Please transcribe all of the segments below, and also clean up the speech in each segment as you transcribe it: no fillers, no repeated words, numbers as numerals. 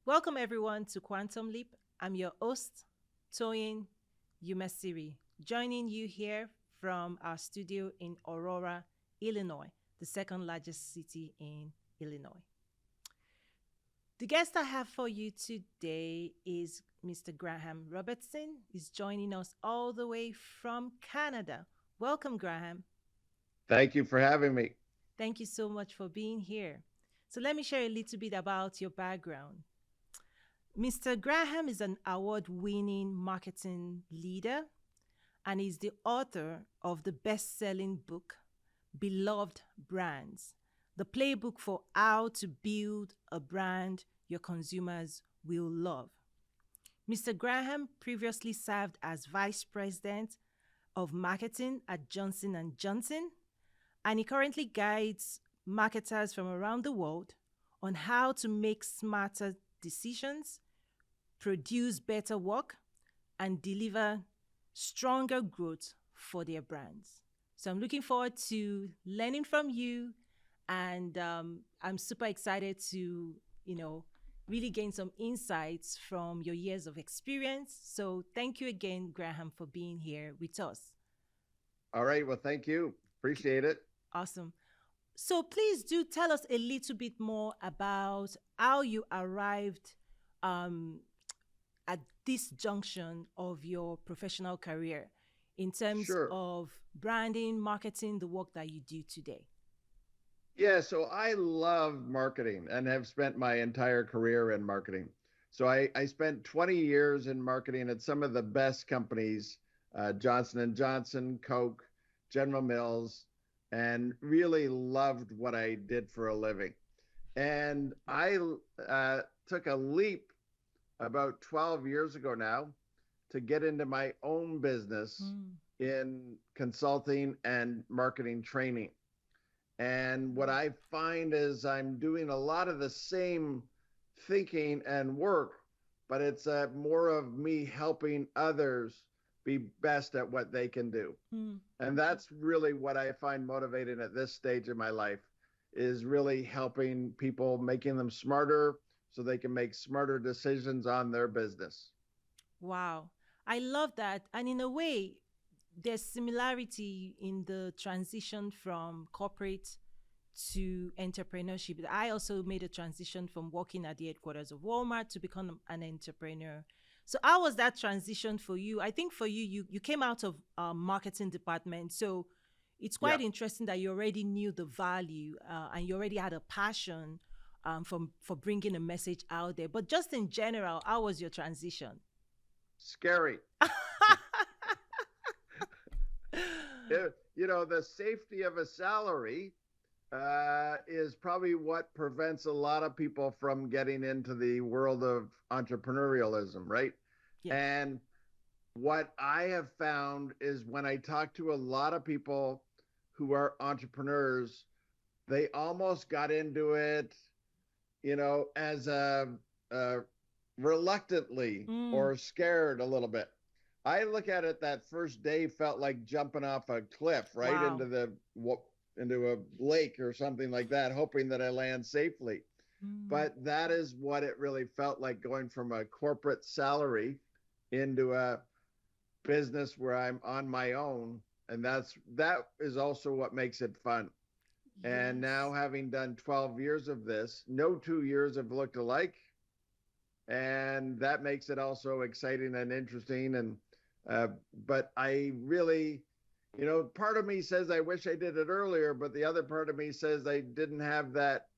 Welcome everyone to Quantum Leap. I'm your host, Toyin Umesiri, joining you here from our studio in Aurora, Illinois, the second largest city in Illinois. The guest I have for you today is Mr. Graham Robertson. He's joining us all the way from Canada. Welcome, Graham. Thank you for having me. Thank you so much for being here. So, let me share a little bit about your background. Mr. Graham is an award winning marketing leader and is the author of the best selling book, Beloved Brands, the playbook for how to build a brand your consumers will love. Mr. Graham previously served as vice president of marketing at Johnson and Johnson, and he currently guides marketers from around the world on how to make smarter decisions, produce better work, and deliver stronger growth for their brands. So I'm looking forward to learning from you, and I'm super excited to, really gain some insights from your years of experience. So thank you again, Graham, for being here with us. All right. Well, thank you. Appreciate it. Awesome. So please do tell us a little bit more about how you arrived um, at this junction of your professional career in terms Sure. of branding, marketing, the work that you do today. Yeah. So I love marketing and have spent my entire career in marketing. So I spent 20 years in marketing at some of the best companies, Johnson and Johnson, Coke, General Mills, and really loved what I did for a living. And I took a leap about 12 years ago now to get into my own business Mm. in consulting and marketing training. And what I find is I'm doing a lot of the same thinking and work, but it's more of me helping others be best at what they can do. Mm. And that's really what I find motivating at this stage of my life is really helping people, making them smarter so they can make smarter decisions on their business. Wow. I love that. And in a way, there's similarity in the transition from corporate to entrepreneurship. I also made a transition from working at the headquarters of Walmart to become an entrepreneur. So how was that transition for you? I think for you, you came out of marketing department. So it's Yeah. quite interesting that you already knew the value and you already had a passion for bringing a message out there. But just in general, how was your transition? Scary. The safety of a salary is probably what prevents a lot of people from getting into the world of entrepreneurialism, right? Yes. And what I have found is when I talk to a lot of people who are entrepreneurs, they almost got into it, as a reluctantly Mm. or scared a little bit. I look at it that first day felt like jumping off a cliff right Wow. into a lake or something like that, hoping that I land safely. Mm. But that is what it really felt like going from a corporate salary into a business where I'm on my own. And that is also what makes it fun. And now Yes. having done 12 years of this, no 2 years have looked alike. And that makes it also exciting and interesting. Uh, but I really, part of me says I wish I did it earlier, but the other part of me says I didn't have that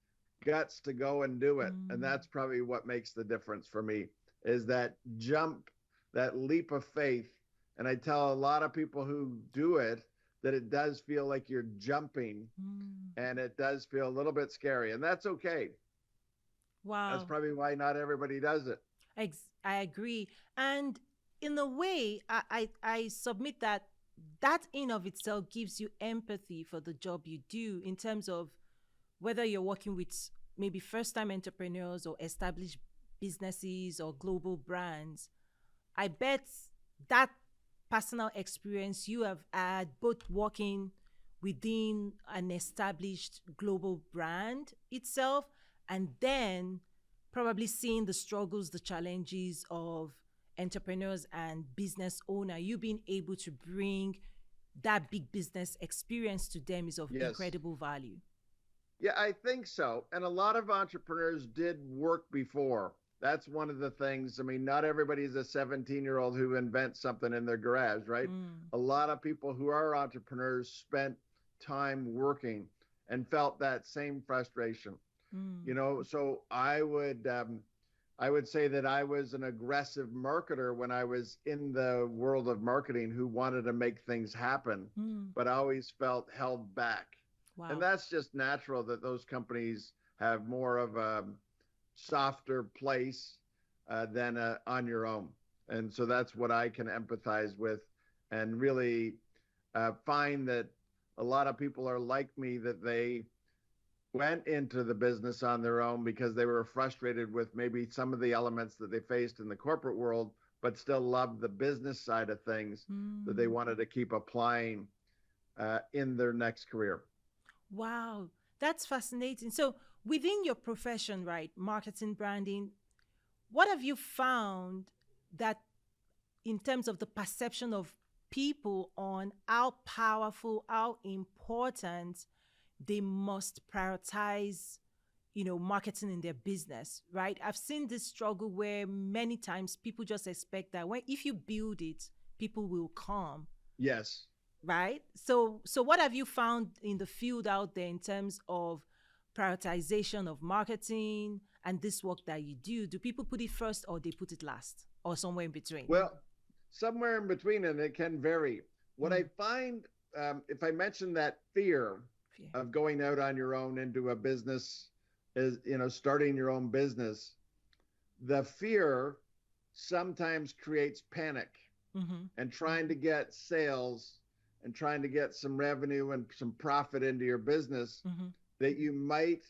guts to go and do it. And Mm. that's probably what makes the difference for me is that jump, that leap of faith. And I tell a lot of people who do it that it does feel like you're jumping Mm. and it does feel a little bit scary. And that's okay. That's Wow. probably why not everybody does it. I agree. And in a way, I submit that that in of itself gives you empathy for the job you do in terms of whether you're working with maybe first time entrepreneurs or established businesses or global brands. I bet that personal experience you have had both working within an established global brand itself and then probably seeing the struggles, the challenges of entrepreneurs and business owner, you being able to bring that big business experience to them is of Yes. incredible value. Yeah, I think so. And a lot of entrepreneurs did work before. That's one of the things. I mean, not everybody's a 17-year-old who invents something in their garage, right? Mm, A lot of people who are entrepreneurs spent time working and felt that same frustration. mm, So I would say that I was an aggressive marketer when I was in the world of marketing who wanted to make things happen, mm. but always felt held back. And Wow. that's just natural that those companies have more of a softer place than on your own. And so that's what I can empathize with and really find that a lot of people are like me, that they went into the business on their own because they were frustrated with maybe some of the elements that they faced in the corporate world, but still loved the business side of things that they Mm. wanted to keep applying in their next career. Wow. That's fascinating. So, within your profession, right, marketing, branding, what have you found that in terms of the perception of people on how powerful, how important they must prioritize, marketing in their business, right? I've seen this struggle where many times people just expect that when if you build it, people will come, Yes. right? So what have you found in the field out there in terms of prioritization of marketing and this work that you do? Do people put it first or they put it last or somewhere in between? Well, somewhere in between, and it can vary. What I Mm, find, if I mention that fear yeah. of going out on your own into a business, is starting your own business, the fear sometimes creates panic Mm-hmm. and trying to get sales and trying to get some revenue and some profit into your business, Mm-hmm. that you might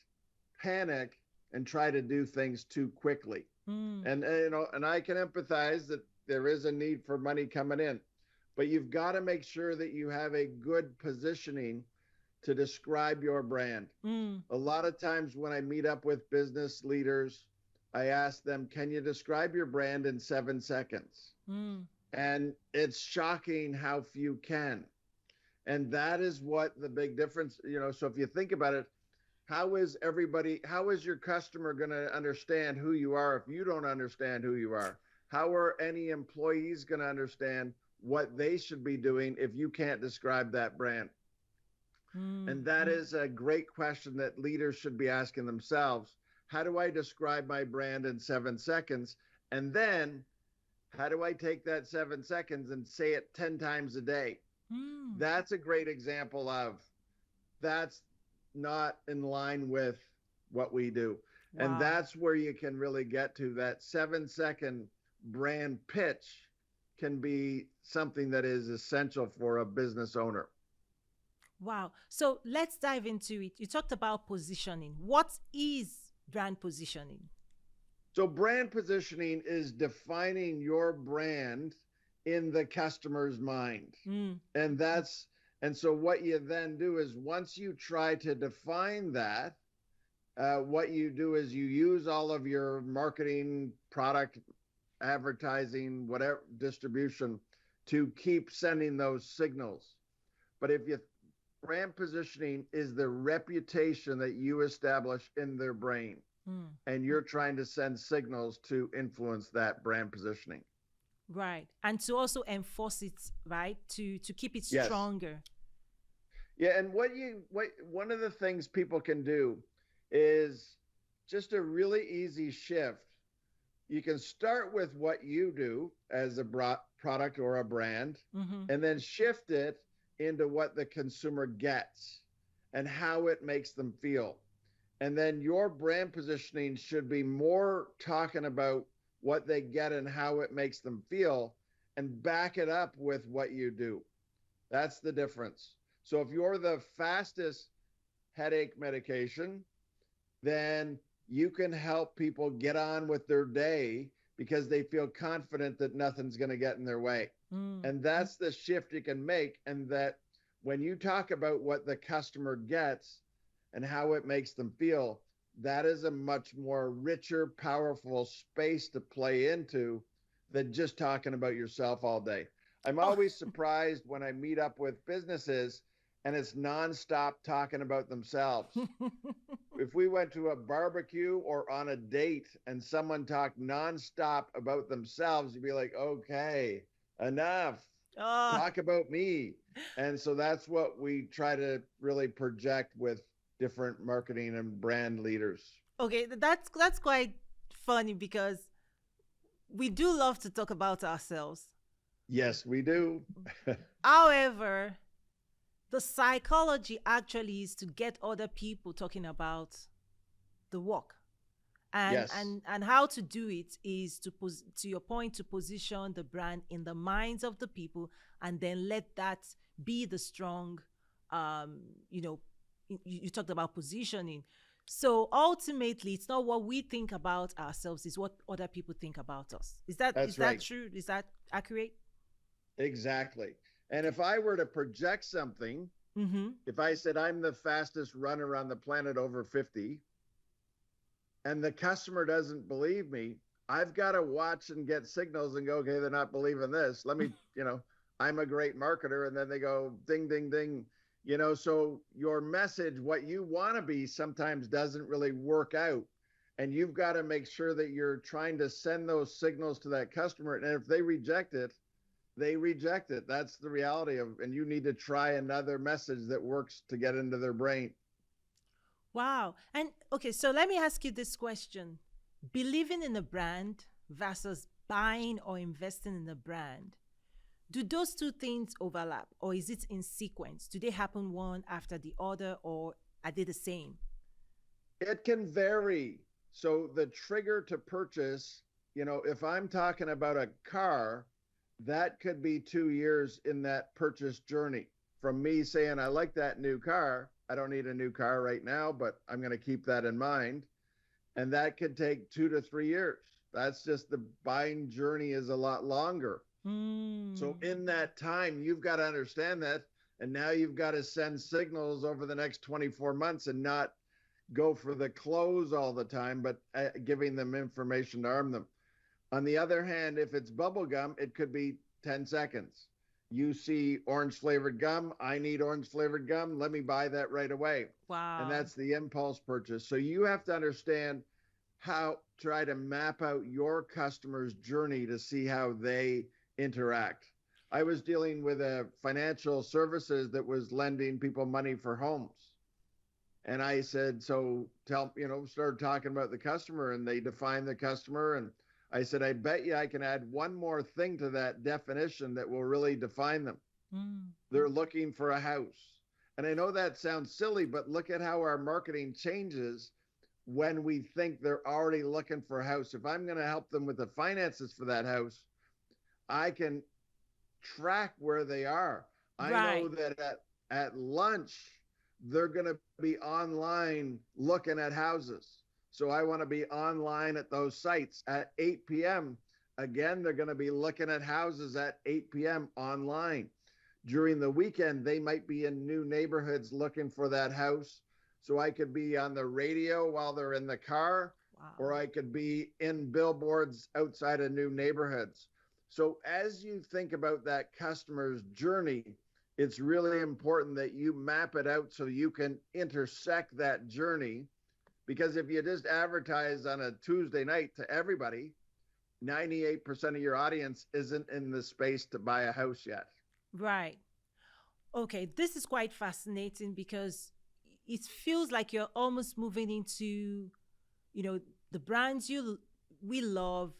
panic and try to do things too quickly. Mm, And I can empathize that there is a need for money coming in, but you've got to make sure that you have a good positioning to describe your brand. mm, A lot of times when I meet up with business leaders, I ask them, can you describe your brand in 7 seconds? mm. And it's shocking how few can. And that is what the big difference, so if you think about it, how is your customer going to understand who you are if you don't understand who you are? How are any employees going to understand what they should be doing if you can't describe that brand? Mm, And that is a great question that leaders should be asking themselves. How do I describe my brand in 7 seconds? And then how do I take that 7 seconds and say it 10 times a day? mm. That's a great example of that's not in line with what we do. And Wow. that's where you can really get to that 7 second brand pitch can be something that is essential for a business owner. Wow. So let's dive into it. You talked about positioning. What is brand positioning? So, brand positioning is defining your brand in the customer's mind. Mm, And so what you then do is once you try to define that, what you do is you use all of your marketing, product, advertising, whatever distribution to keep sending those signals. But if you brand positioning is the reputation that you establish in their brain, mm. and you're trying to send signals to influence that brand positioning. Right. And to also enforce it, right? To keep it Yes. stronger. Yeah, and what one of the things people can do is just a really easy shift. You can start with what you do as a product or a brand, Mm-hmm. and then shift it into what the consumer gets and how it makes them feel. And then your brand positioning should be more talking about what they get and how it makes them feel, and back it up with what you do. That's the difference. So if you're the fastest headache medication, then you can help people get on with their day because they feel confident that nothing's going to get in their way. Mm, And that's the shift you can make. And that when you talk about what the customer gets and how it makes them feel, that is a much more richer, powerful space to play into than just talking about yourself all day. I'm Oh, always surprised when I meet up with businesses and it's nonstop talking about themselves. If we went to a barbecue or on a date and someone talked nonstop about themselves, you'd be like, okay, enough. oh, Talk about me. And so that's what we try to really project with different marketing and brand leaders. okay. That's quite funny because we do love to talk about ourselves. Yes, we do. However, the psychology actually is to get other people talking about the work. And Yes, how to do it is to your point, to position the brand in the minds of the people, and then let that be the strong, um you know you talked about positioning. So ultimately it's not what we think about ourselves, it's what other people think about us. Is that's that right. true? Is that accurate? Exactly. And if I were to project something, Mm-hmm. if I said I'm the fastest runner on the planet over 50, and the customer doesn't believe me, I've got to watch and get signals and go, okay, they're not believing this. Let me, I'm a great marketer. And then they go ding, ding, ding. So your message, what you want to be, sometimes doesn't really work out. And you've got to make sure that you're trying to send those signals to that customer. And if they reject it, they reject it. That's the reality of, and you need to try another message that works to get into their brain. Wow. And okay, so let me ask you this question. Believing in a brand versus buying or investing in a brand, do those two things overlap, or is it in sequence? Do they happen one after the other, or are they the same? It can vary. So the trigger to purchase, if I'm talking about a car, that could be 2 years in that purchase journey from me saying, I like that new car. I don't need a new car right now, but I'm going to keep that in mind. And that could take 2 to 3 years. That's just the buying journey is a lot longer. Hmm. So in that time, you've got to understand that. And now you've got to send signals over the next 24 months and not go for the close all the time, but giving them information to arm them. On the other hand, if it's bubble gum, it could be 10 seconds. You see orange flavored gum. I need orange flavored gum. Let me buy that right away. And Wow. that's the impulse purchase. So you have to understand how try to map out your customer's journey to see how they interact. I was dealing with a financial services that was lending people money for homes. And I said, so started talking about the customer and they defined the customer. And I said, I bet you I can add one more thing to that definition that will really define them. Hmm. They're looking for a house. And I know that sounds silly, but look at how our marketing changes when we think they're already looking for a house. If I'm going to help them with the finances for that house, I can track where they are. I know Right. that at lunch, they're going to be online looking at houses. So I want to be online at those sites at 8 p.m. Again, they're going to be looking at houses at 8 p.m. online. During the weekend, they might be in new neighborhoods looking for that house. So I could be on the radio while they're in the car, or Wow. I could be in billboards outside of new neighborhoods. So as you think about that customer's journey, it's really important that you map it out so you can intersect that journey. Because if you just advertise on a Tuesday night to everybody, 98% of your audience isn't in the space to buy a house yet. Right. Okay, this is quite fascinating because it feels like you're almost moving into, you know, the brands we love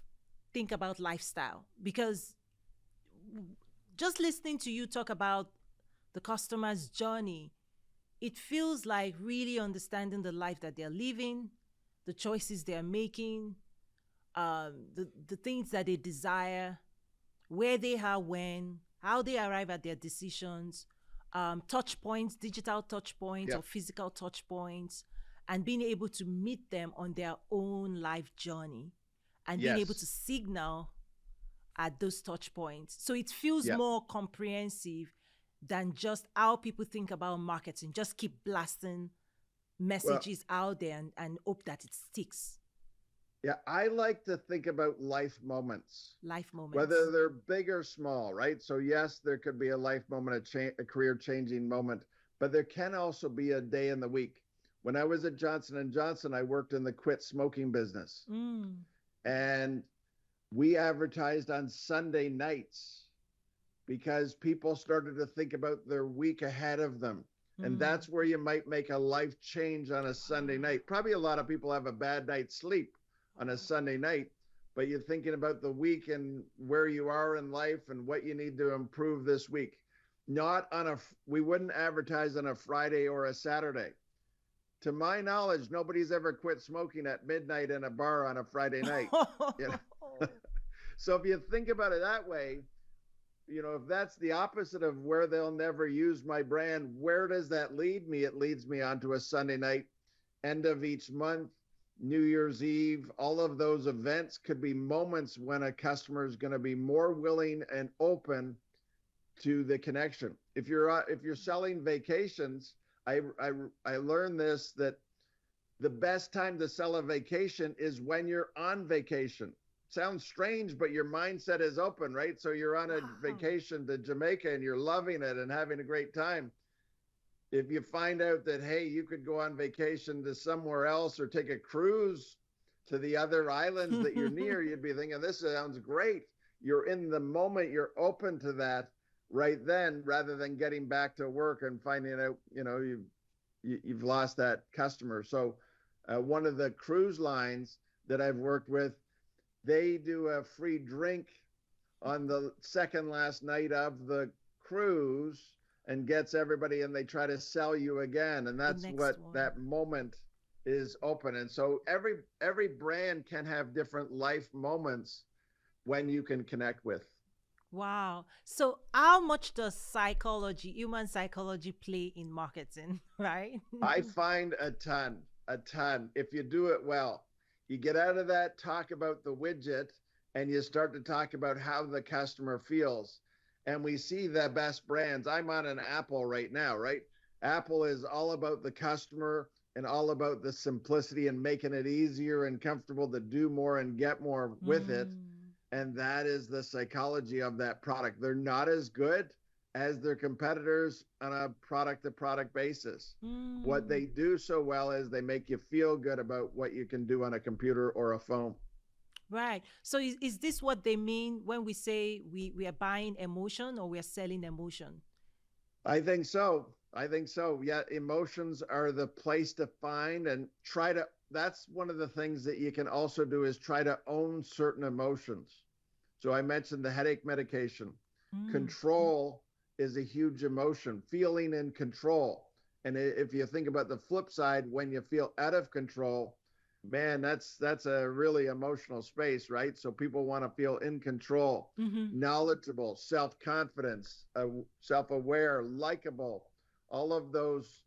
think about lifestyle, because just listening to you talk about the customer's journey, it feels like really understanding the life that they're living, the choices they're making, the things that they desire, where they are, when, how they arrive at their decisions, touch points, digital touch points or Yep. physical touch points, and being able to meet them on their own life journey and being able to Yes. signal at those touch points. So it feels Yep. more comprehensive than just how people think about marketing. Just keep blasting Well, messages out there and hope that it sticks. yeah, I like to think about life moments, Life moments. whether they're big or small, right? So yes, there could be a life moment, a career changing moment, but there can also be a day in the week. When I was at Johnson and Johnson, I worked in the quit smoking business, Mm. and we advertised on Sunday nights because people started to think about their week ahead of them. And Mm. that's where you might make a life change on a Sunday Wow. night. Probably a lot of people have a bad night's sleep on a Wow. Sunday night, but you're thinking about the week and where you are in life and what you need to improve this week. Not on a, we wouldn't advertise on a Friday or a Saturday. To my knowledge, nobody's ever quit smoking at midnight in a bar on a Friday night. You know? So if you think about it that way, if that's the opposite of where they'll never use my brand, where does that lead me? It leads me onto a Sunday night, end of each month, New Year's Eve. All of those events could be moments when a customer is going to be more willing and open to the connection. If you're selling vacations, I learned this, that the best time to sell a vacation is when you're on vacation. Sounds strange, but your mindset is open, right? So you're on a Wow. vacation to Jamaica and you're loving it and having a great time. If you find out that, hey, you could go on vacation to somewhere else or take a cruise to the other islands that you're near, you'd be thinking, this sounds great. You're in the moment, you're open to that right then, rather than getting back to work and finding out, you've lost that customer. So one of the cruise lines that I've worked with, they do a free drink on the second last night of the cruise and gets everybody, and they try to sell you again. And The that's next what one. that moment is open. And so every brand can have different life moments when you can connect with. Wow. So, how much does psychology, human psychology, play in marketing, right? I find a ton, if you do it well. You get out of that talk about the widget and you start to talk about how the customer feels. And we see the best brands. I'm on an Apple right now, right? Apple is all about the customer and all about the simplicity and making it easier and comfortable to do more and get more with it. Mm. And that is the psychology of that product. They're not as good as their competitors on a product to product basis. What Mm. they do so well is they make you feel good about what you can do on a computer or a phone. Right. So, is this what they mean when we say we are buying emotion or we are selling emotion? I think so. I think so. Yeah, emotions are the place to find and try to. That's one of the things that you can also do, is try to own certain emotions. So I mentioned the headache medication. Mm. Control is a huge emotion, feeling in control. And if you think about the flip side, when you feel out of control, man, that's a really emotional space, right? So people want to feel in control, Mm-hmm. knowledgeable, self-confidence, self-aware, likable. All of those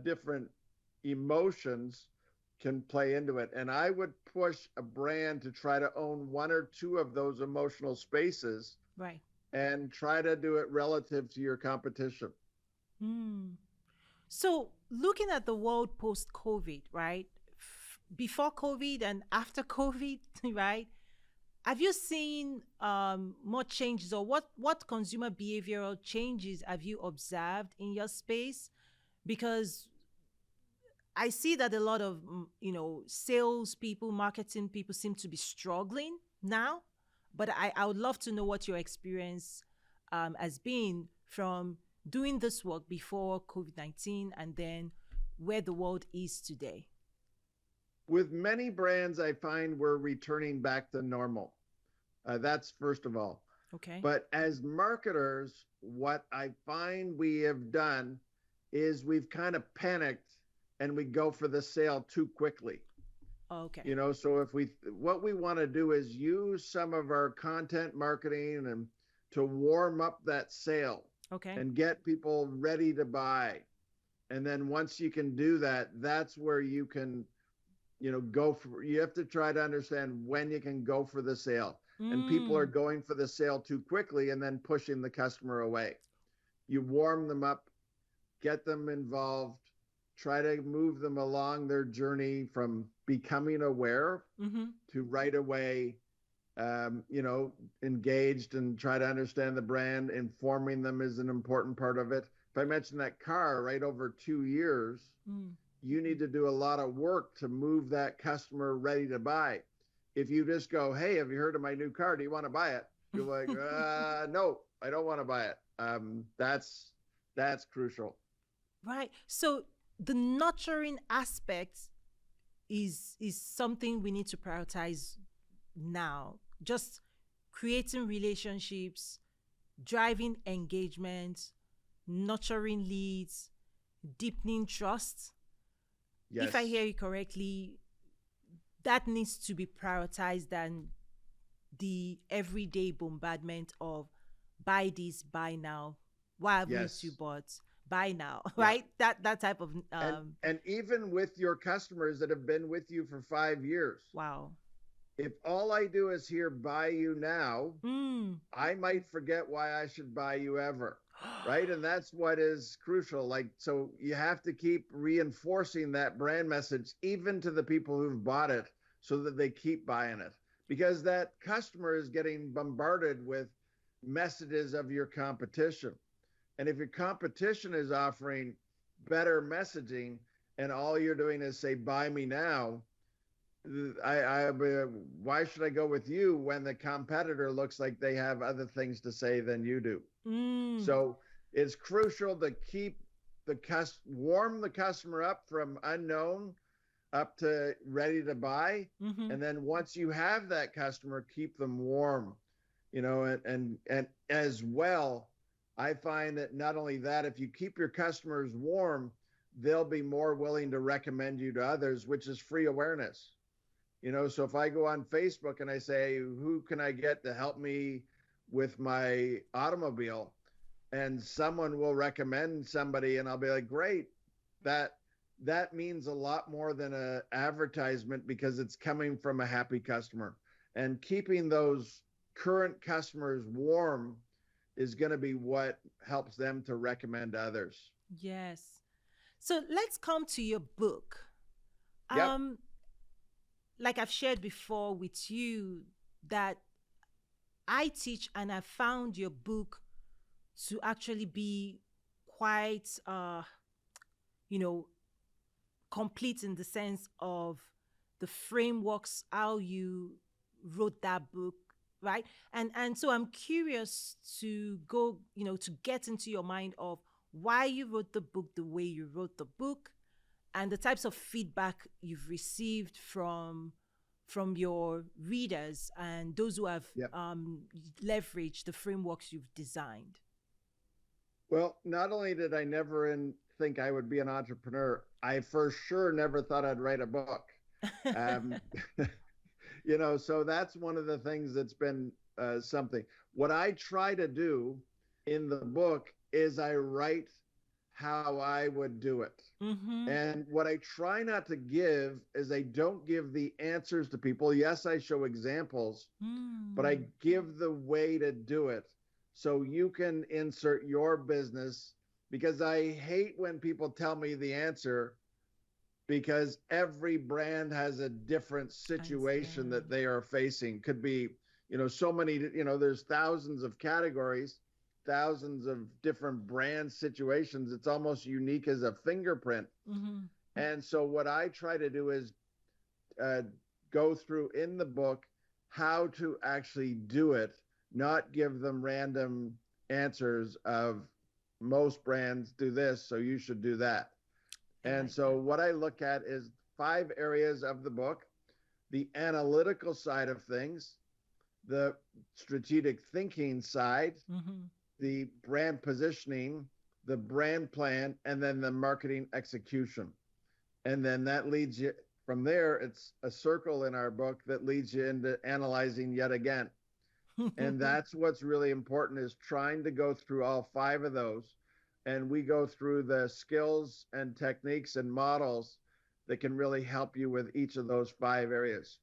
different emotions can play into it. And I would push a brand to try to own one or two of those emotional spaces Right. and try to do it relative to your competition. Mm. So, looking at the world post COVID, right? Before COVID and after COVID, right? Have you seen more changes, or what consumer behavioral changes have you observed in your space? Because I see that a lot of sales people, marketing people seem to be struggling now. But I would love to know what your experience has been from doing this work before COVID-19 and then where the world is today. With many brands, I find we're returning back to normal. That's first of all. Okay. But as marketers, what I find we have done is we've kind of panicked and we go for the sale too quickly. Okay. So what we want to do is use some of our content marketing and to warm up that sale Okay. and get people ready to buy. And then once you can do that, that's where you can, you have to try to understand when you can go for the sale. And people are Mm. going for the sale too quickly and then pushing the customer away. You warm them up, get them involved, try to move them along their journey from becoming aware Mm-hmm. to right away, engaged and try to understand the brand. Informing them is an important part of it. If I mention that car, right, over 2 years, Mm. you need to do a lot of work to move that customer ready to buy. If you just go, hey, have you heard of my new car? Do you want to buy it? You're like, no, I don't want to buy it. That's crucial. Right. So the nurturing aspect is something we need to prioritize now. Just creating relationships, driving engagement, nurturing leads, deepening trust. If I Yes, hear you correctly, that needs to be prioritized than the everyday bombardment of buy this, buy now. Why haven't you yes, bought? Buy now, yeah. right? That type of And even with your customers that have been with you for 5 years, wow. if all I do is here buy you now, Mm. I might forget why I should buy you ever. Right. And that's what is crucial. Like, so you have to keep reinforcing that brand message, even to the people who've bought it, so that they keep buying it, because that customer is getting bombarded with messages of your competition. And if your competition is offering better messaging and all you're doing is say, buy me now, I why should I go with you when the competitor looks like they have other things to say than you do? Mm. So it's crucial to keep warm the customer up from unknown up to ready to buy. Mm-hmm. And then once you have that customer, keep them warm, and as well, I find that not only that, if you keep your customers warm, they'll be more willing to recommend you to others, which is free awareness. So if I go on Facebook and I say, who can I get to help me with my automobile? And someone will recommend somebody, and I'll be like, great. That that means a lot more than a advertisement, because it's coming from a happy customer. And keeping those current customers warm is going to be what helps them to recommend others. Yes. So let's come to your book. Yep. Um, like I've shared before with you, that I teach and I found your book to actually be quite you know, complete in the sense of the frameworks, how you wrote that book, right? And so I'm curious to go, to get into your mind of why you wrote the book the way you wrote the book, and the types of feedback you've received from your readers and those who have Yep. leveraged the frameworks you've designed. Well, not only did I never think I would be an entrepreneur, I for sure never thought I'd write a book. Um, so that's one of the things that's been something. What I try to do in the book is I write how I would do it. Mm-hmm. And what I try not to give is I don't give the answers to people. Yes, I show examples, but I Mm. give the way to do it so you can insert your business, because I hate when people tell me the answer, because every brand has a different situation Understand. that they are facing. Could be, so many, there's thousands of categories, thousands of different brand situations. It's almost unique as a fingerprint. Mm-hmm. And so what I try to do is uh, go through in the book how to actually do it, not give them random answers of most brands do this, so you should do that. I And like so that. what I look at is 5 areas of the book: the analytical side of things, the strategic thinking side, Mm-hmm. the brand positioning, the brand plan, and then the marketing execution. And then that leads you from there. It's a circle in our book that leads you into analyzing yet again. And that's what's really important, is trying to go through all 5 of those. And we go through the skills and techniques and models that can really help you with each of those 5 areas.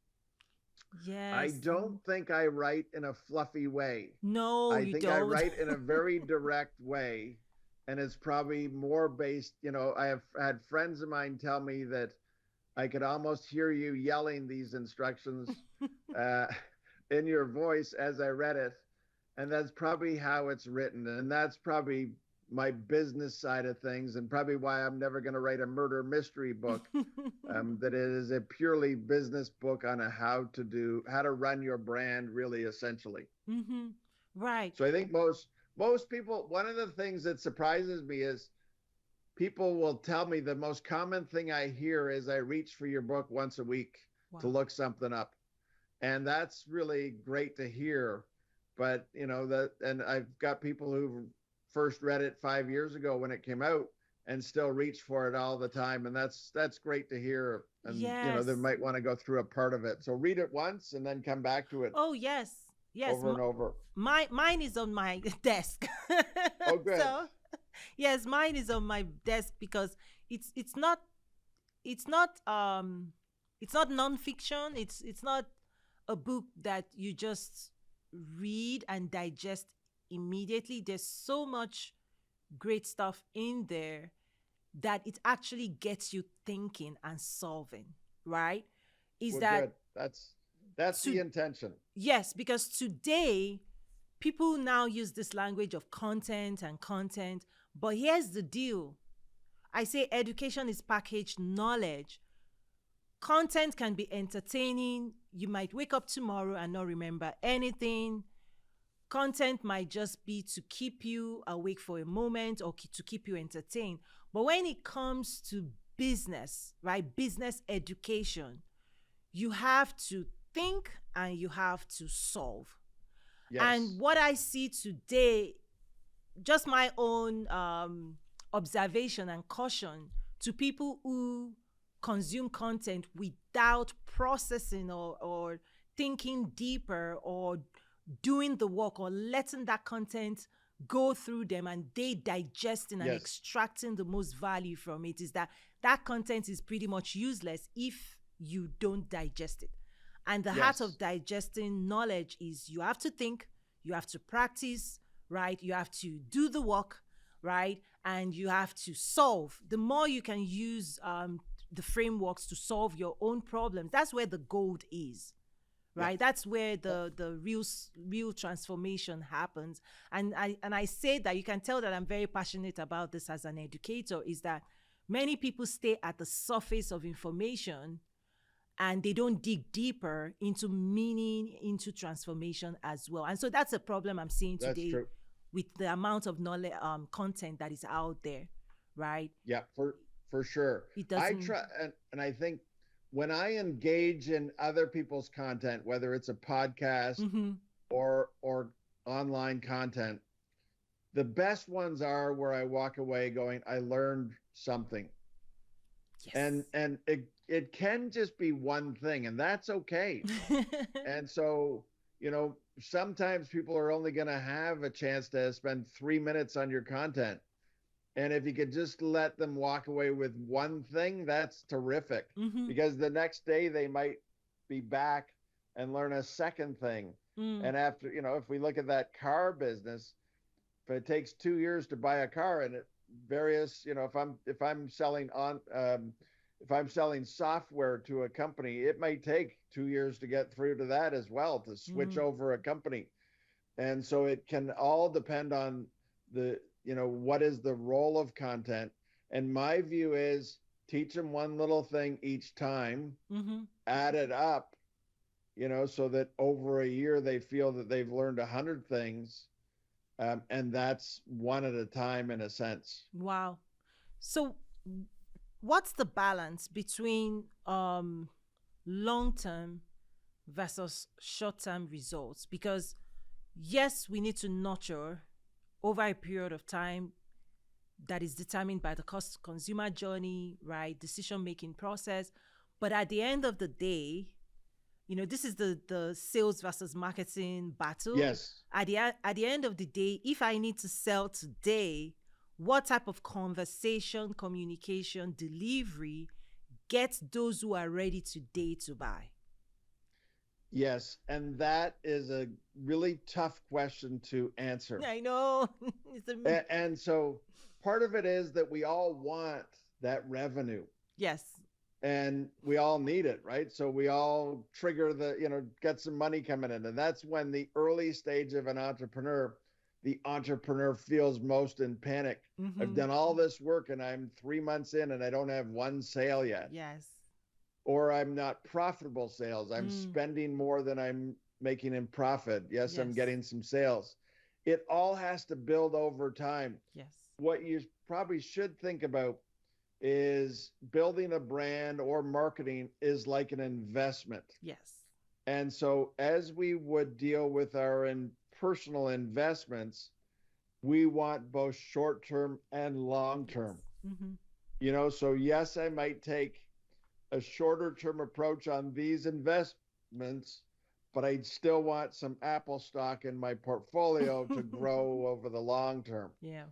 I Yes. don't think I write in a fluffy way. No, I you think I don't. write in a very direct way, and it's probably more based, I have had friends of mine tell me that I could almost hear you yelling these instructions uh, in your voice as I read it. And that's probably how it's written. And that's probably my business side of things, and probably why I'm never going to write a murder mystery book. That it is a purely business book on how to run your brand, really, essentially. Mm-hmm. Right. So I think most people, one of the things that surprises me is people will tell me the most common thing I hear is I reach for your book once a week to Wow. look something up. And that's really great to hear. But and I've got people who first read it 5 years ago when it came out and still reach for it all the time. And that's great to hear. And they Yes. might want to go through a part of it. So read it once and then come back to it Oh, yes. Yes. over and over. Mine is on my desk. Oh, good. So, yes, mine is on my desk because it's not it's not um it's not nonfiction. It's not a book that you just read and digest immediately. There's so much great stuff in there that it actually gets you thinking and solving, right? Is Well, that good. That's the to intention. yes, because today people now use this language of content and content, but here's the deal. I say education is packaged knowledge. Content can be entertaining. You might wake up tomorrow and not remember anything. Content might just be to keep you awake for a moment or to keep you entertained. But when it comes to business, right, business education, you have to think and you have to solve. And Yes. what I see today, just my own observation and caution to people who consume content without processing or thinking deeper or doing the work or letting that content go through them and they digesting and Yes. extracting the most value from it is that that content is pretty much useless if you don't digest it. And the heart of Yes. digesting knowledge is you have to think, you have to practice, right? You have to do the work, right? And you have to solve. The more you can use the frameworks to solve your own problems, that's where the gold is, Yeah. right? That's where the real transformation happens. And I say that you can tell that I'm very passionate about this as an educator, is that many people stay at the surface of information and they don't dig deeper into meaning, into transformation as well. And so that's a problem I'm seeing That's today true. with the amount of knowledge content that is out there, right? Yeah, for sure. It I doesn't. try, and I think when I engage in other people's content, whether it's a podcast Mm-hmm. or online content, the best ones are where I walk away going, I learned something. Yes. And it can just be one thing, and that's okay. And so, sometimes people are only going to have a chance to spend 3 minutes on your content. And if you could just let them walk away with one thing, that's terrific. Mm-hmm. Because the next day they might be back and learn a second thing. Mm. And after, if we look at that car business, if it takes 2 years to buy a car, and various, if I'm selling if I'm selling software to a company, it may take 2 years to get through to that as well, to switch Mm. over a company. And so it can all depend on what is the role of content. And my view is teach them one little thing each time, Mm-hmm. add it up, so that over a year they feel that they've learned 100 things. And that's one at a time, in a sense. Wow. So what's the balance between long-term versus short-term results? Because yes, we need to nurture over a period of time that is determined by the consumer journey, right? Decision making process. But at the end of the day, this is the sales versus marketing battle. Yes. At the end of the day, if I need to sell today, what type of conversation, communication, delivery gets those who are ready today to buy? Yes. And that is a really tough question to answer. I know. It's a And so part of it is that we all want that revenue Yes. and we all need it, right? So we all trigger get some money coming in. And that's when the early stage of an entrepreneur, the entrepreneur feels most in panic. I've Mm-hmm. done all this work and I'm 3 months in and I don't have one sale yet. Yes. Or I'm not profitable sales. I'm spending more than I'm making in profit. Yes, I'm Yes. getting some sales. It all has to build over time. Yes. What you probably should think about is building a brand or marketing is like an investment. Yes. And so as we would deal with our personal investments, we want both short-term and long-term. Yes. Mm-hmm. So yes, I might take a shorter term approach on these investments, but I still want some Apple stock in my portfolio to grow over the long term. Yeah.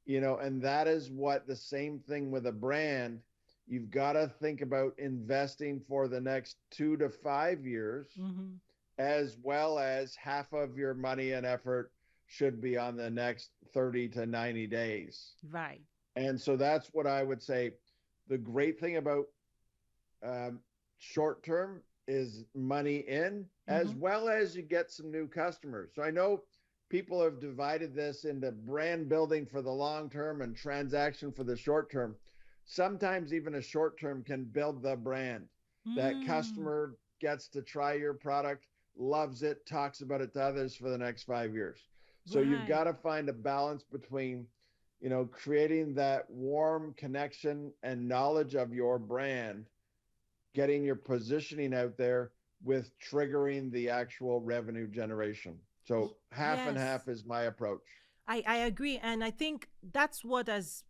And that is what the same thing with a brand. You've got to think about investing for the next 2 to 5 years, Mm-hmm. as well as half of your money and effort should be on the next 30 to 90 days. Right. And so that's what I would say. The great thing about short term is money in, as well as you get some new customers. So I know people have divided this into brand building for the long term and transaction for the short term. Sometimes even a short term can build the brand. That customer gets to try your product, loves it, talks about it to others for the next 5 years. So you've got to find a balance between, creating that warm connection and knowledge of your brand, getting your positioning out there with triggering the actual revenue generation. So half and half is my approach. I agree. And I think that's what has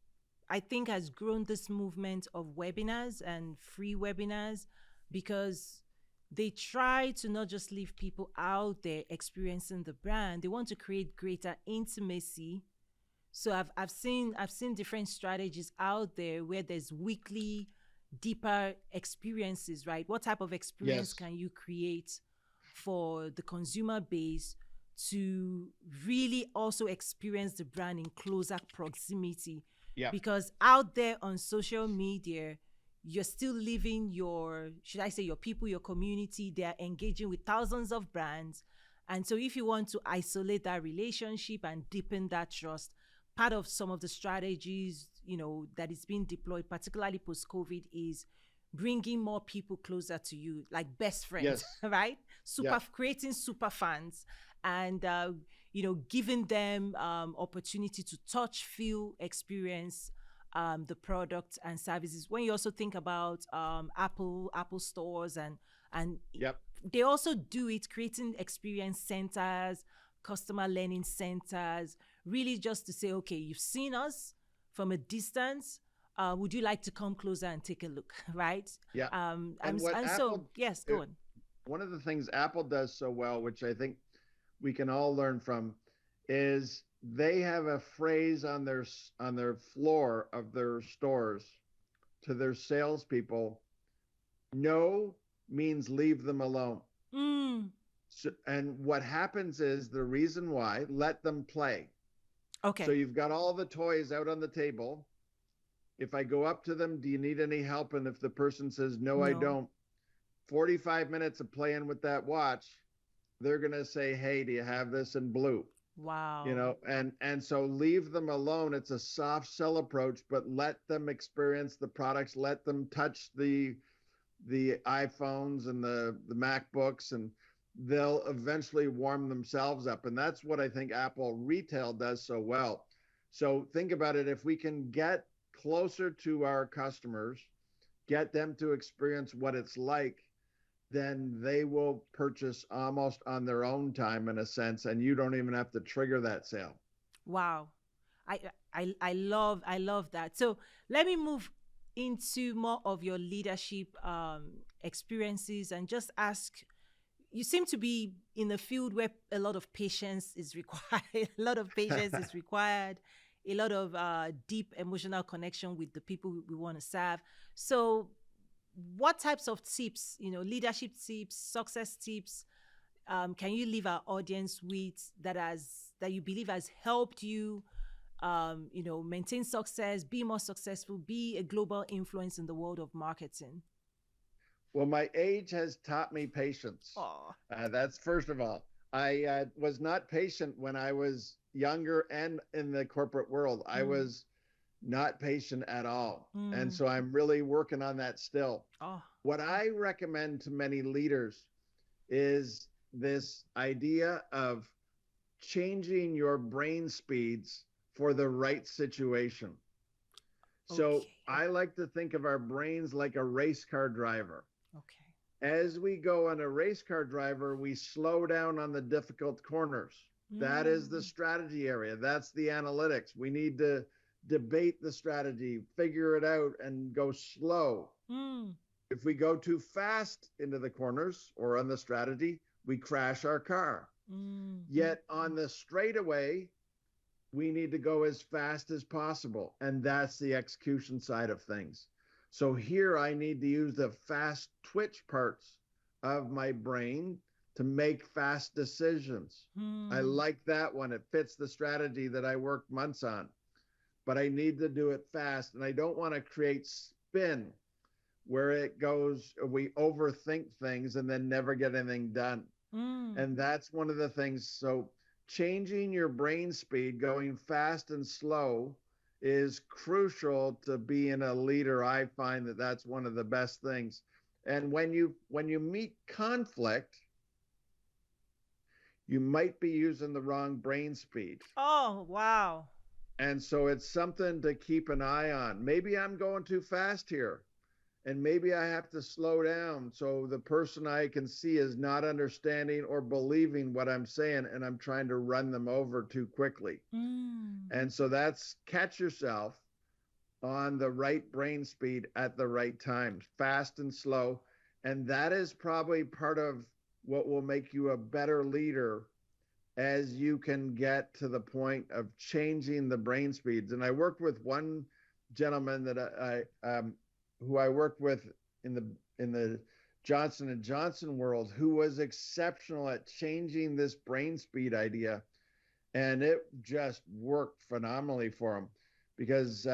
grown this movement of webinars and free webinars, because they try to not just leave people out there experiencing the brand. They want to create greater intimacy. So I've seen different strategies out there where there's weekly deeper experiences, right? What type of experience can you create for the consumer base to really also experience the brand in closer proximity? Yeah. Because out there on social media, you're still living your people, your community. They're engaging with thousands of brands. And so if you want to isolate that relationship and deepen that trust, part of some of the strategies, that is being deployed, particularly post-COVID, is bringing more people closer to you, like best friends, right? Creating super fans and, giving them opportunity to touch, feel, experience the product and services. When you also think about Apple stores and they also do it, creating experience centers, customer learning centers, really just to say, okay, you've seen us from a distance. Would you like to come closer and take a look, right? Yeah. Yes, go on. One of the things Apple does so well, which I think we can all learn from, is they have a phrase on their floor of their stores to their salespeople. No means leave them alone. So, and what happens is, the reason why, let them play. Okay. So you've got all the toys out on the table. If I go up to them, do you need any help? And if the person says, no, I don't, 45 minutes of playing with that watch, they're going to say, hey, do you have this in blue? Wow. And so leave them alone. It's a soft sell approach, but let them experience the products, let them touch the iPhones and the MacBooks, and they'll eventually warm themselves up. And that's what I think Apple retail does so well. So think about it. If we can get closer to our customers, get them to experience what it's like, then they will purchase almost on their own time, in a sense, and you don't even have to trigger that sale. Wow. I love that. So let me move into more of your leadership experiences and just ask, you seem to be in a field where a lot of patience is required, a lot of deep emotional connection with the people we want to serve. So what types of tips, leadership tips, success tips, can you leave our audience with that you believe has helped you maintain success, be more successful, be a global influence in the world of marketing? Well, my age has taught me patience. Oh. That's first of all. I was not patient when I was younger and in the corporate world. I Mm. was not patient at all. And Mm. so I'm really working on that still. Oh. What I recommend to many leaders is this idea of changing your brain speeds for the right situation. So Okay. I like to think of our brains like a race car driver. Okay. As we go on a race car driver, we slow down on the difficult corners. That is the Mm. strategy area. That's the analytics. We need to debate the strategy, figure it out, and go slow. Mm. If we go too fast into the corners or on the strategy, we crash our car. Mm. Yet on the straightaway, we need to go as fast as possible. And that's the execution side of things. So here I need to use the fast twitch parts of my brain to make fast decisions. I Mm. like that one. It fits the strategy that I worked months on, but I need to do it fast. And I don't want to create spin where it goes, we overthink things and then never get anything done. Mm. And that's one of the things. So changing your brain speed, going fast and slow, is crucial to being a leader. I find that that's one of the best things. And when you meet conflict, you might be using the wrong brain speed. Oh, wow. And so it's something to keep an eye on. Maybe I'm going too fast here, and maybe I have to slow down so the person I can see is not understanding or believing what I'm saying, and I'm trying to run them over too quickly. Mm. And so that's catch yourself on the right brain speed at the right time, fast and slow. And that is probably part of what will make you a better leader as you can get to the point of changing the brain speeds. And I worked with one gentleman that who I worked with in the Johnson and Johnson world, who was exceptional at changing this brain speed idea, and it just worked phenomenally for him because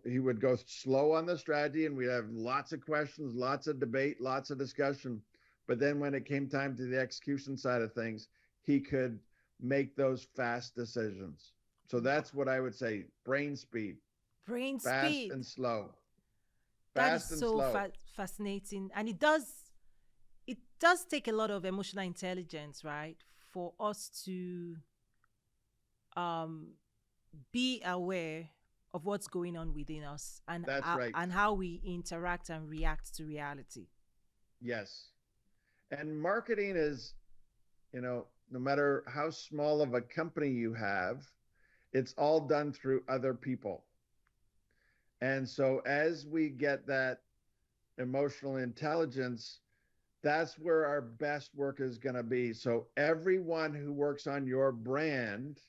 he would go slow on the strategy, and we'd have lots of questions, lots of debate, lots of discussion. But then when it came time to the execution side of things, he could make those fast decisions. So that's what I would say: brain speed, Brain fast speed. and slow, That is fast and so slow. fascinating. And it does take a lot of emotional intelligence, right? For us to um be aware of what's going on within us, and That's right. and how we interact and react to reality. Yes. And marketing is, no matter how small of a company you have, it's all done through other people. And so as we get that emotional intelligence, that's where our best work is going to be. So everyone who works on your brand,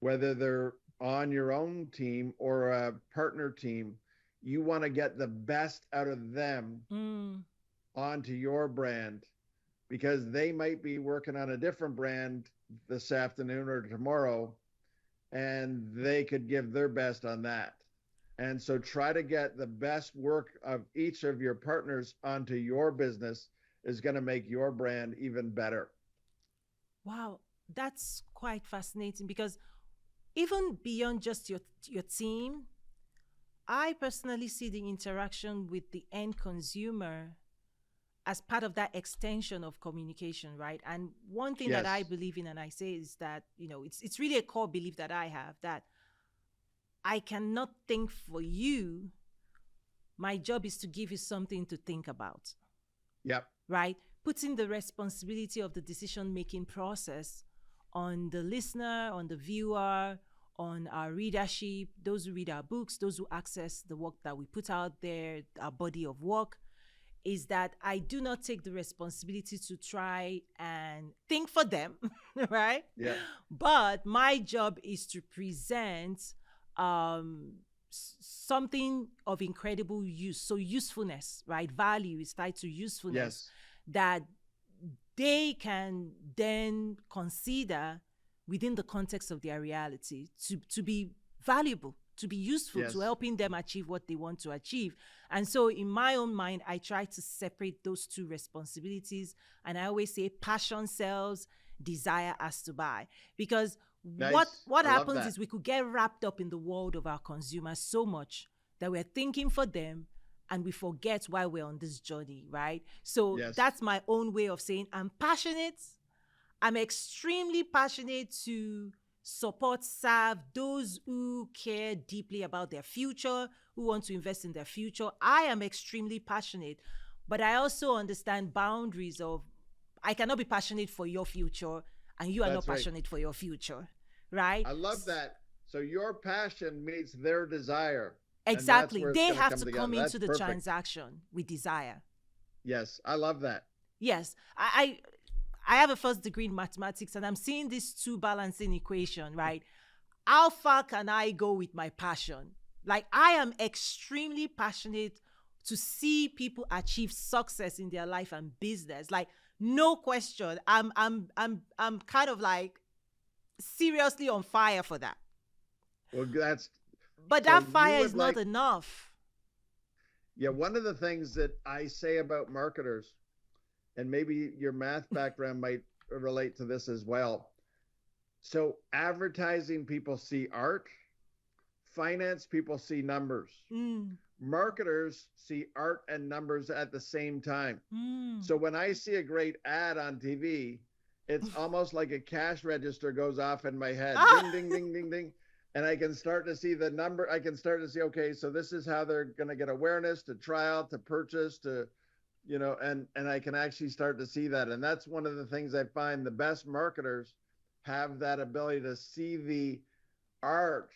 whether they're on your own team or a partner team, you want to get the best out of them Mm. onto your brand, because they might be working on a different brand this afternoon or tomorrow, and they could give their best on that. And so try to get the best work of each of your partners onto your business is going to make your brand even better. Wow, that's quite fascinating, because even beyond just your team, I personally see the interaction with the end consumer as part of that extension of communication, right? And one thing that I Yes. believe in, and I say, is that, it's really a core belief that I have, that I cannot think for you. My job is to give you something to think about, Yep. right? Putting the responsibility of the decision making process on the listener, on the viewer, on our readership, those who read our books, those who access the work that we put out there, our body of work, is that I do not take the responsibility to try and think for them, right? Yep. But my job is to present um, something of incredible use. So, usefulness, right? Value is tied to usefulness, Yes. that they can then consider within the context of their reality to be valuable, to be useful, Yes. to helping them achieve what they want to achieve. And so in my own mind, I try to separate those two responsibilities. And I always say passion sells, desire has to buy. Because Nice. what I love happens that. is we could get wrapped up in the world of our consumers so much that we're thinking for them and we forget why we're on this journey, right? So Yes. that's my own way of saying I'm passionate. I'm extremely passionate to support, serve those who care deeply about their future, who want to invest in their future. I am extremely passionate, but I also understand boundaries of I cannot be passionate for your future and you are not That's right. passionate for your future, right? I love that. So your passion meets their desire. And that's Exactly. where it's They going to have come to together. come That's into the perfect. transaction with desire. Yes, I love that. Yes, I have a first degree in mathematics, and I'm seeing this two balancing equation, right? How far can I go with my passion? Like I am extremely passionate to see people achieve success in their life and business. Like no question, I'm kind of like seriously on fire for that. Well, that's But so that you fire would is not like, enough. yeah, one of the things that I say about marketers, and maybe your math background might relate to this as well. So advertising people see art, finance people see numbers. Mm, Marketers see art and numbers at the same time. mm. So when I see a great ad on TV, it's almost like a cash register goes off in my head. Ah! Ding, ding, ding, ding, ding. And I can start to see the number. I can start to see, okay, so this is how they're going to get awareness, to trial, to purchase, to, and I can actually start to see that. And that's one of the things I find the best marketers have that ability to see the art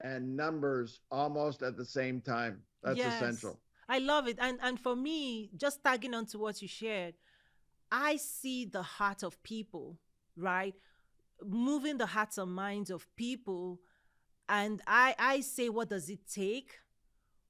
and numbers almost at the same time. That's Yes, essential. I love it. And for me, just tagging on to what you shared, I see the heart of people, right? Moving the hearts and minds of people. And I say, what does it take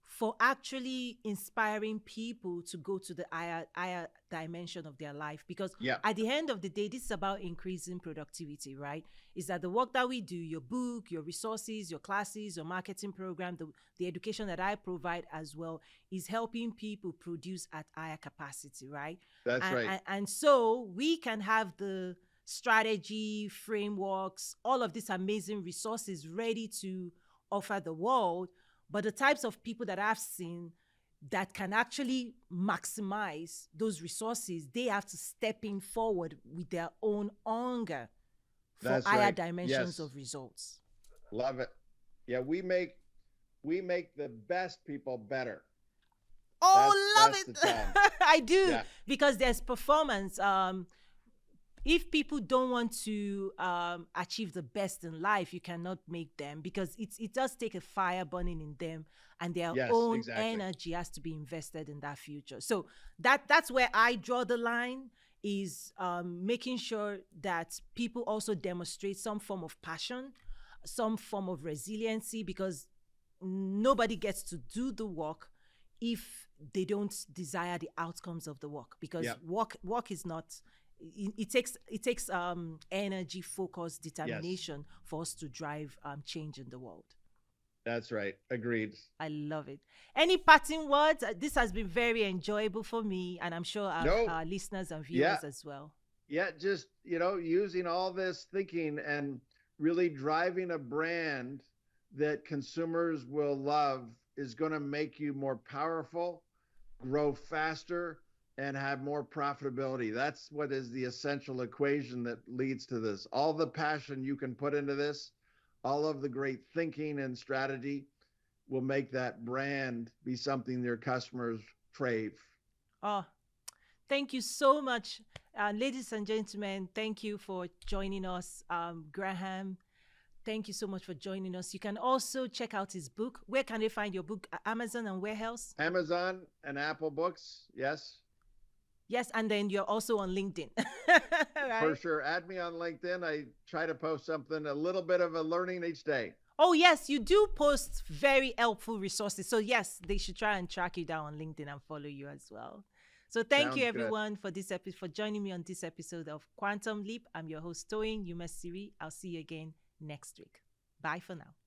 for actually inspiring people to go to the higher dimension of their life? Because Yeah. at the end of the day, this is about increasing productivity, right? Is that the work that we do, your book, your resources, your classes, your marketing program, the education that I provide as well is helping people produce at higher capacity, right? That's right. And so we can have the strategy, frameworks, all of these amazing resources ready to offer the world. But the types of people that I've seen that can actually maximize those resources, they have to step in forward with their own hunger for That's higher right. dimensions Yes. of results. Love it. Yeah, we make the best people better. Oh, love That's it. the challenge. I do. Yeah. Because there's performance. If people don't want to achieve the best in life, you cannot make them, because it does take a fire burning in them, and their Yes, own exactly. energy has to be invested in that future. So that's where I draw the line, is making sure that people also demonstrate some form of passion, some form of resiliency, because nobody gets to do the work if they don't desire the outcomes of the work, because Yeah. work is not, it takes energy, focus, determination for us to drive change in the world. That's right. Agreed. I love it. Any parting words? This has been very enjoyable for me, and I'm sure No. our listeners and viewers Yeah. as well. Yeah, just, using all this thinking and really driving a brand that consumers will love is going to make you more powerful, grow faster, and have more profitability. That's what is the essential equation that leads to this. All the passion you can put into this, all of the great thinking and strategy will make that brand be something their customers crave. Oh, thank you so much. Ladies and gentlemen, thank you for joining us. Graham, thank you so much for joining us. You can also check out his book. Where can they find your book? Amazon and where else? Amazon and Apple Books, yes. Yes, and then you're also on LinkedIn. Right? For sure. Add me on LinkedIn. I try to post something, a little bit of a learning each day. Oh, yes, you do post very helpful resources. So, yes, they should try and track you down on LinkedIn and follow you as well. So thank you Sounds good. everyone for this episode, for joining me on this episode of Quantum Leap. I'm your host Toyin Umesiri. I'll see you again next week. Bye for now.